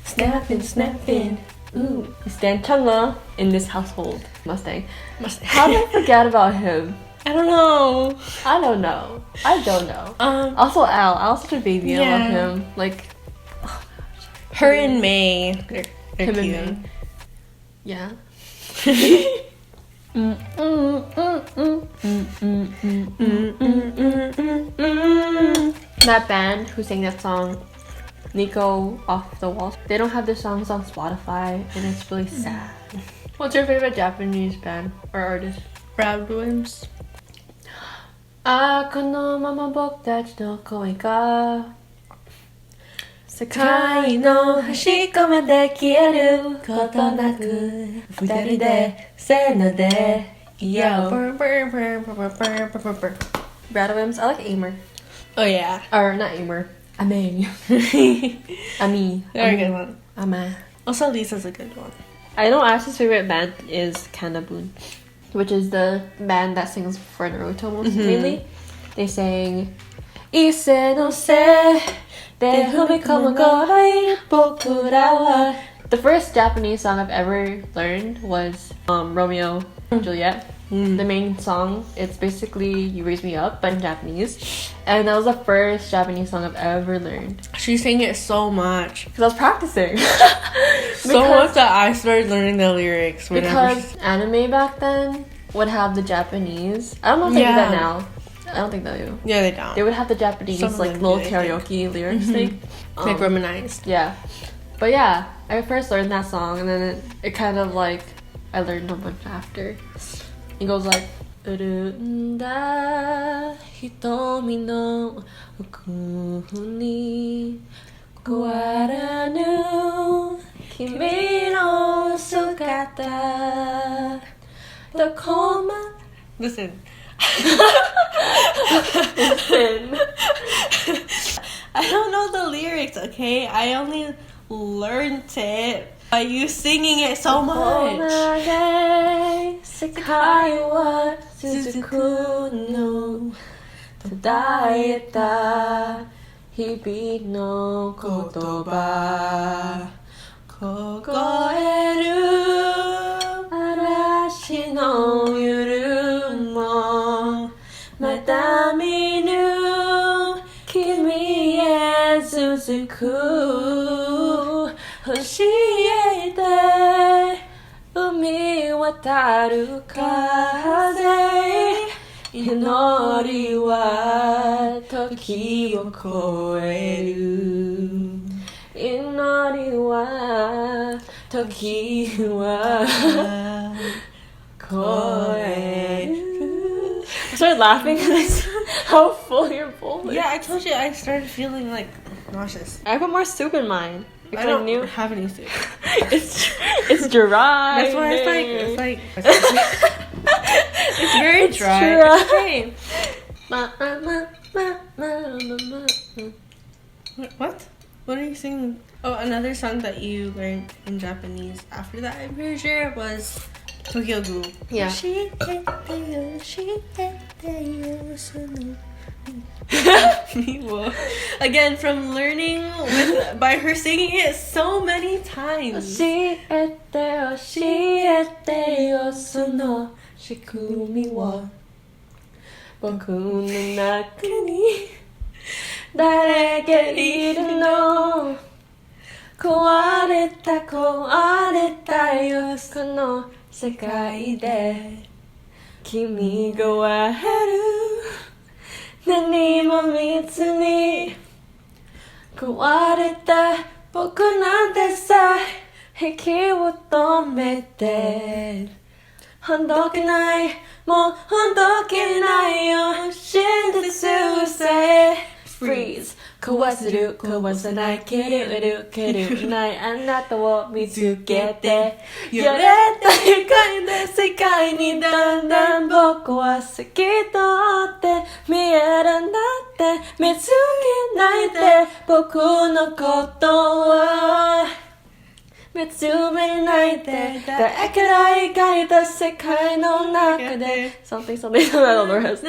snapping. Ooh. We stand Chunga in this household. Mustang. Mustang. How did I forget about him? I don't know. I don't know. Also, Al's such a baby. I Yeah. love him. Like, Her and May. They're him cute. and me. Yeah. That band who sang that song, Nico Off the Walls, they don't have their songs on Spotify, and it's really sad. What's your favorite Japanese band or artist? Brad Williams. このまま僕たちの恋が世界の端っこまで消えることなく二人でせーのでいよう Brad Williams, I like Aimer. Oh yeah. Or not Aimer. Ame. Ami. Very good one. Ama. Also, Lisa's a good one. I know Ash's favorite band is Kana-boon, which is the band that sings for Naruto mainly. They sang Ise no se de humikomu goi bokura wa. The first Japanese song I've ever learned was Romeo and Juliet. The main song, it's basically You Raise Me Up, but in Japanese. And that was the first Japanese song I've ever learned. She sang it so much. Because I was practicing. So much that I started learning the lyrics. Because anime back then would have the Japanese. I don't know if they do that now. I don't think they do. Yeah, they don't. They would have the Japanese Some of like them little do, I karaoke lyrics thing. Like romanized. Yeah. But yeah, I first learned that song and then it kind of like I learned a bunch after. It goes like 潤んだ瞳の奥に変わらぬ君の姿どこま Listen. Listen. I don't know the lyrics, okay? I only learned it by you singing it so much. 世界は続くの途絶えた日々の言葉凍える嵐の夜もまた見ぬ君へ続く教えて海渡る風祈りは時を越える祈りは時は越える I started laughing at how full your bowl is. Yeah, I told you I started feeling like nauseous. I put more soup in mine. I don't have any soup. it's dry. That's why it's like it's very dry. It's okay. What? What are you singing? Oh, another song that you learned in Japanese after that, I'm pretty sure, was Tokyo Ghoul. Yeah. Again, from learning by her singing it so many times. 教えてよその仕組みを僕の中に誰がいるの壊れたよこの世界で君が笑う何も見ずに壊れた僕なんてさ息を止めてほどけないもうほどけないよ真実さえ Freeze 壊せる壊さない蹴るないあなたを見つけて揺れた光で世界にだんだん僕は透き通って見えるんだって見つけないで僕のことを見つめないで誰から描いた世界の中で something I don't know the rest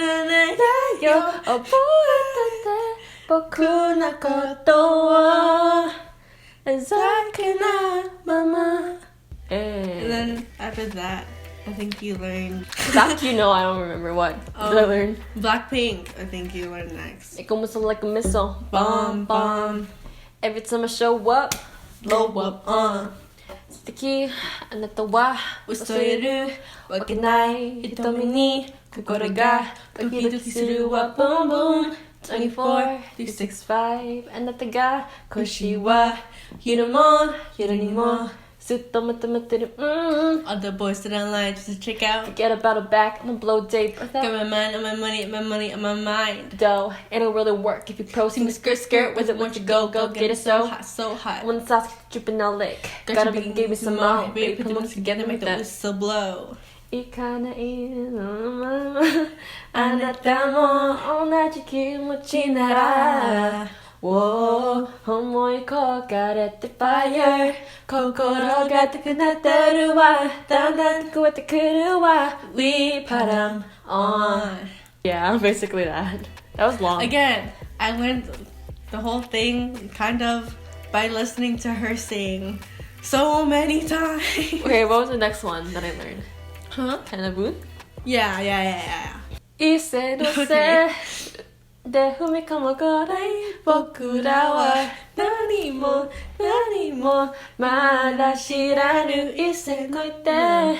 よ覚えたって僕のことをexactlyなまま And then after that, I think you learned That you know I don't remember what did I learn Blackpink. I think you learned next. It goes like a missile Bomb, bomb. Every time I show up blow up 素敵あなたは嘘いるわけない瞳に心がドキドキするわ Boom boom 24 365あなたが腰は昼も夜にもずっと求めてる Other boys that I like just to check out. Forget about a back and a blow date Got my mind on my money, my money on my mind. Dough, it'll really work if you proceed to skirt with it once you go get it so hot, so hot. When the sauce dripping all lick Gotta be give me some more, baby. Put them together, make the whistle blow. 行かないのままあなたも同じ気持ちなら思い焦がれて Fire 心が高くなってるわだんだん聞こえてくるわ We put them on Yeah, basically that was long Again, I learned the whole thing kind of by listening to her sing so many times. Okay, what was the next one that I learned? Huh? Kana-boon? Yeah. 一斉のせで踏み込むくらい僕らは何もまだ知らぬ一斉のいて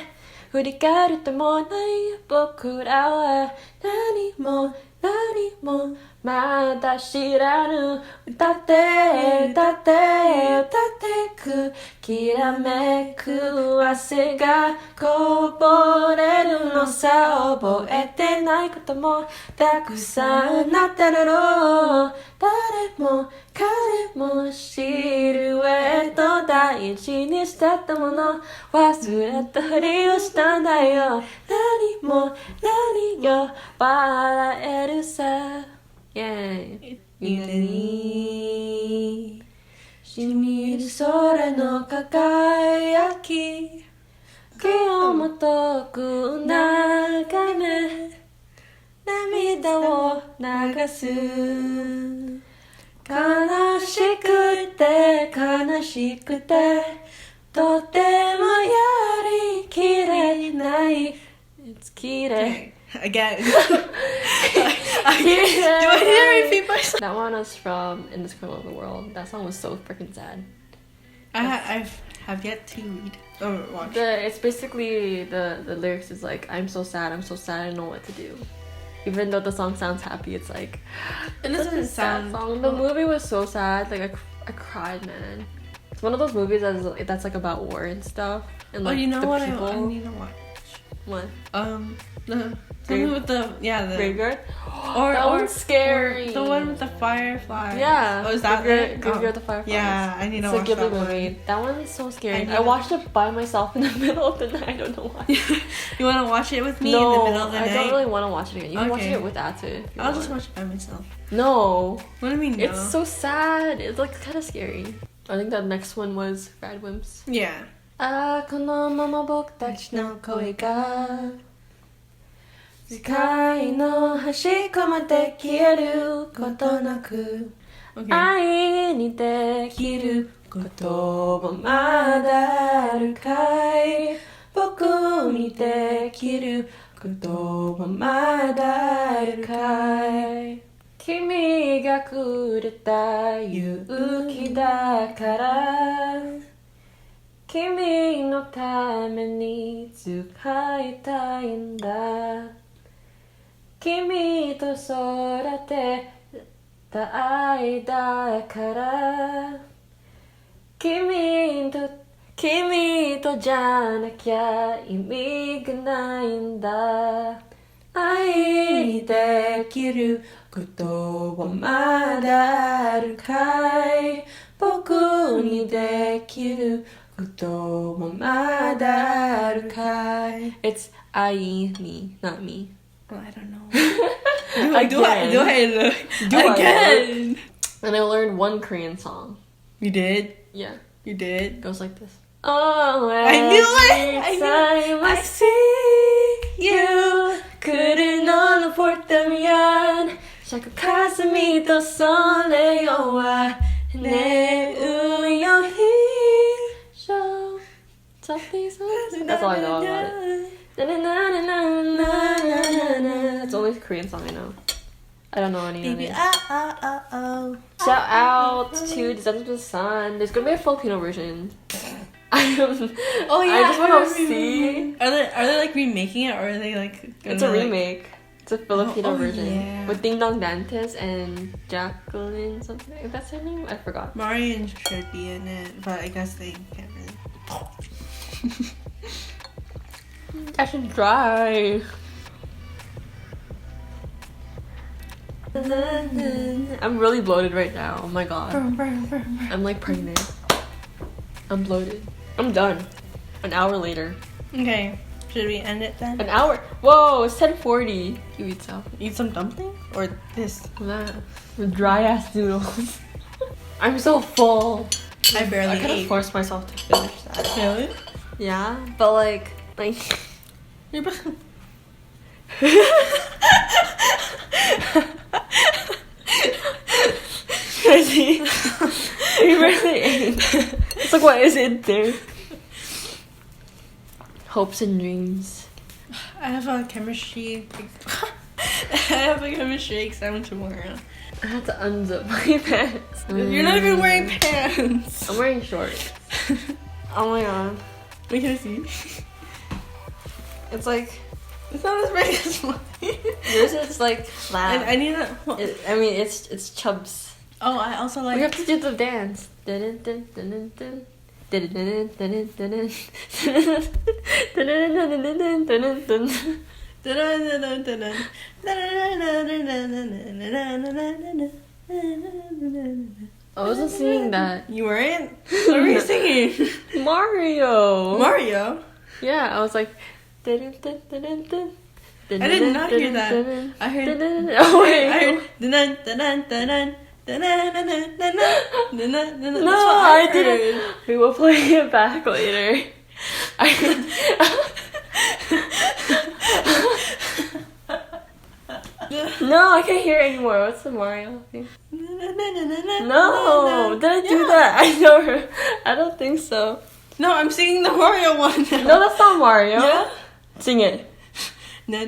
振り返るともない僕らは何もまだ知らぬ歌ってくきらめく汗がこぼれるのさ覚えてないこともたくさんなっただろう誰も彼もシルエット大事にしてたもの忘れたふりをしたんだよ何よ笑えるさ夢にしみる空の輝き気をも遠く眺め涙を流す悲しくてとてもやりきれない It's きれAgain. Do I need to repeat myself? That one was from In This Corner of the World. That song was so freaking sad. I have yet to read or watch. It's basically the lyrics is like I'm so sad, I don't know what to do. Even though the song sounds happy, it's like it doesn't sound. Song. The movie was so sad. Like I cried, man. It's one of those movies that's like about war and stuff. And like you know the what people. I need to watch. What? The something with the graveyard. Or That one's scary. The one with the fireflies. Yeah. Oh, is that it? Graveyard the Fireflies. Yeah, I need to it's watch a Ghibli that movie. one. That one is so scary. I watched it by myself in the middle of the night. I don't know why. You want to watch it with me No, in the middle of the night? I don't really want to watch it again. You can watch Okay. it with Atu. I'll just watch it by myself. No. What do you mean no? It's so sad. It's like kind of scary. I think the next one was Radwimps. Yeah. このまま僕たちの恋が世界の端っこまで消えることなく Okay. 愛にできることもまだあるかい僕にできることもまだあるかい君がくれた勇気だから君のために使いたいんだ君と育てた愛だから君とじゃなきゃ意味がないんだ愛にできることはまだあるかい僕にできることもまだあるかい It's I, me, not me. Oh, I don't know. Do Again. Again. And I learned one Korean song. You did? Yeah. You did? It goes like this. Oh, I knew it! every time I see you 그를 너는 볼 때면 자꾸 가슴이 더 설레어와 내 우연히 show something That's all I know about it. It's the only Korean song I know. I don't know any Baby, others. Shout out to Descendants of the Sun. There's gonna be a Filipino version. Oh yeah, I just want to see. Are they like remaking it or are they like? It's a remake. It's a Filipino version yeah. with Ding Dong Dantes and Jacqueline something. If that's her name, I forgot. Marion should be in it, but I guess they can't really. I should try. I'm really bloated right now. Oh my god. I'm like pregnant. I'm bloated. I'm done. An hour later. Okay, should we end it then? An hour? Whoa, it's 10:40. You eat some. Eat some dumpling or this? Nah. With dry ass noodles. I'm so full. I barely I kind of ate. forced myself to finish that. Really? Yeah, but like. You're Crazy. You really ate. It's like, what is it there? Hopes and dreams. I have a chemistry. I have a chemistry exam tomorrow. I have to unzip my pants. You're not even wearing pants. I'm wearing shorts. Oh my god. We can see. It's like. It's not as big as mine. Yours is like flat. I need a. I mean, it's chubs. Oh, I also like. We have to do the dance. Dun, dun, dun, dun, dun. Dun, dun, dun, dun, dun, dun. Dun, dun, dun, dun, dun, dun, dun. I wasn't singing that. You weren't? What were you singing? Mario. Mario? Yeah, I was like. I did not hear that. I heard. Oh wait. I heard. No, I didn't. We will play it back later. No, I can't hear it anymore. What's the Mario thing? No, did I do that? I don't think so. No, I'm singing the Mario one now. No, that's not Mario. Yeah? Sing it. That's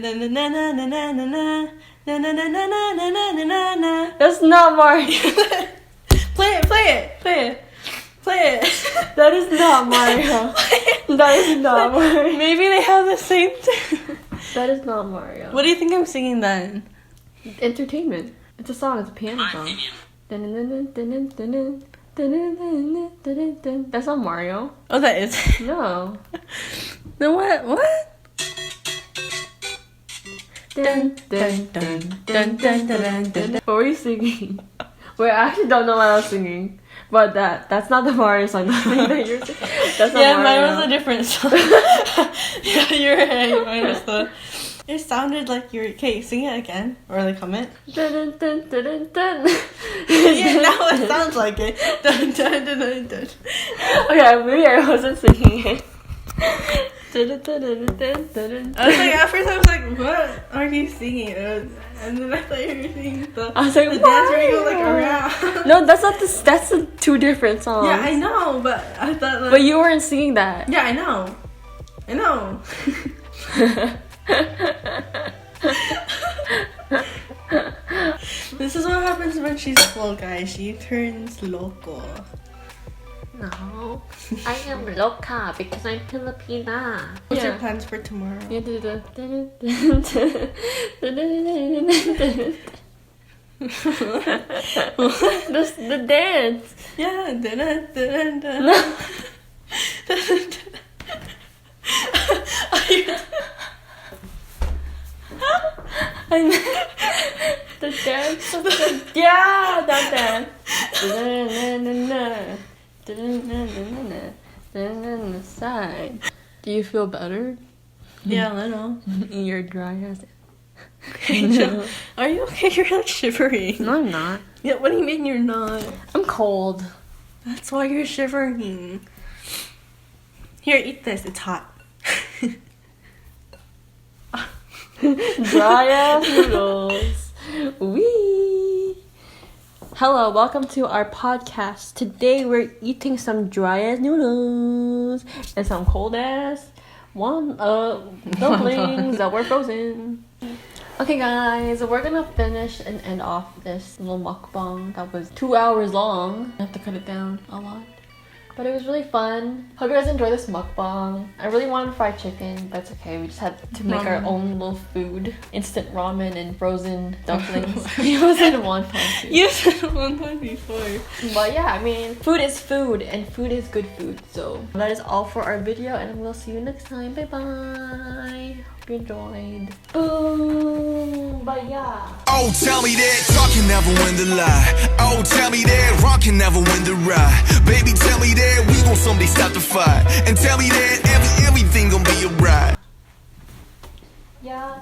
not Mario. Play it. That is not Mario. That is not Mario. Maybe they have the same thing. That is not Mario. What do you think I'm singing then? Entertainment. It's a song. It's a piano song. That's not Mario. Oh, that is. No. Then what? What? Dun, dun, dun, dun, dun, dun, dun. What were you singing? Wait, I actually don't know what I was singing. But that's not the Mario song. That you're singing. That's not Yeah, Mario. mine was a different song. Yeah, you're right. Mine was the... It sounded like you're... Okay, sing it again. Or like comment. Dun, dun, dun, dun, dun, dun. Yeah, now it sounds like it. Dun, dun, dun, dun, dun. Okay, maybe I wasn't singing it. Dun, dun, dun, dun, dun, dun, I was like, at first I was like, what are you singing? And then I thought you were singing the I was like, dance where you go like around. No, that's not the. That's the two different songs. Yeah, I know, but I thought like... But you weren't singing that. Yeah, I know. I know. This is what happens when she's slow, guys. She turns loco. No, I am loca because I'm Filipina. What's your plans for tomorrow? Yeah, the dance. Yeah. The dance of the that dance. Side. Do you feel better? Yeah, I know. You're dry as it. Are you okay? You're like shivering. No, I'm not. Yeah, what do you mean you're not? I'm cold. That's why you're shivering. Here, eat this. It's hot. Dry ass noodles. Wee. Hello, welcome to our podcast. Today we're eating some dry ass noodles and some cold ass dumplings that were frozen. Okay guys, we're gonna finish and end off this little mukbang that was 2 hours long. I have to cut it down a lot. But it was really fun. Hope you guys enjoy this mukbang. I really wanted fried chicken, but it's okay. We just had to make our own little food. Instant ramen and frozen dumplings. It was in one time. You said one time before. But yeah, I mean, food is food and food is good food. So that is all for our video and we'll see you next time. Bye bye. Hope you enjoyed. Boom. But yeah. Oh, tell me that talk can never win the lie. Oh, tell me that rock can never win the ride. Baby, tell me that we gon' someday stop the fight. And tell me that everything gon' be alright. Yeah.